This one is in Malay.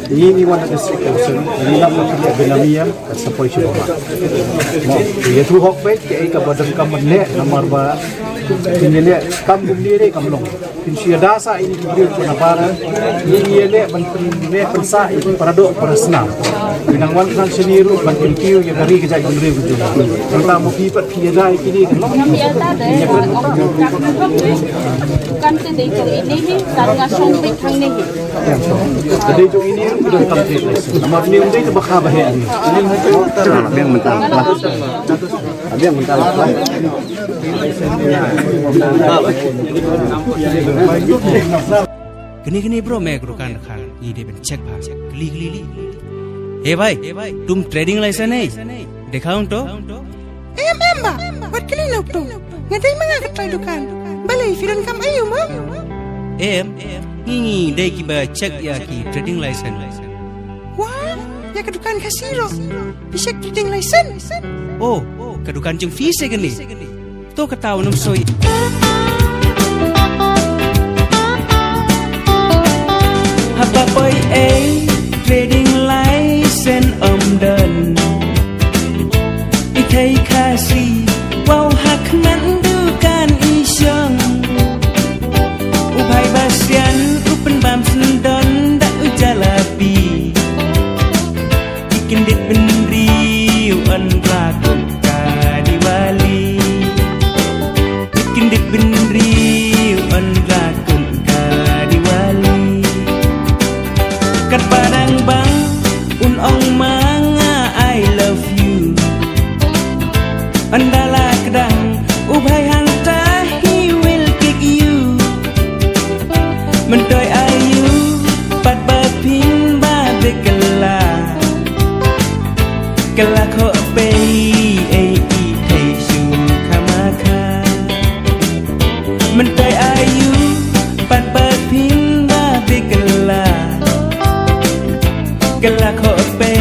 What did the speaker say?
ini one of the situation ini nak nak benamia support siapa mau dia tu hok baik ke ka badan kamen nomor ba ini kampung diri kamlong pinsia dasa ini diberi penapara ini ne pensa itu paradok perasna binangwan kan seniru ban pintiu yang dari kejai beri betul tentang mau pipat piadai ini kan kan tadi itu ini karena sompai kang ini jadi itu ini udah complete nomor ni udah itu bakal bahaya ini yang mentah yang mentah gini bro मैं रुकान खान ये दे बन चेक भाग गली हे भाई तुम trading licence है दिखाऊं तो em ba buat kali nak tu ngadai mga katay dukan balai firan kam ayo ma ini dai ki ba check ya ki trading license wah ya ke dukan kasiro bisa trading license oh ke dukan jeng fee se gani to ka tahu nam soi haba boy trading license đơn i thấy kasi wow hak man dukan isyong ubai basian upen bam sendon da ujalapi ikin dit benri an rakut ka diwali ikin dit benri an rakut ka diwali kat padang bang un ong manga I love you andala kedang ubai hanta he will kick you mentoy ayu pat bapin ba bekela kala kho pe ai i thei su khamaka mentoy ayu pat bapin ba bekela kala kho pe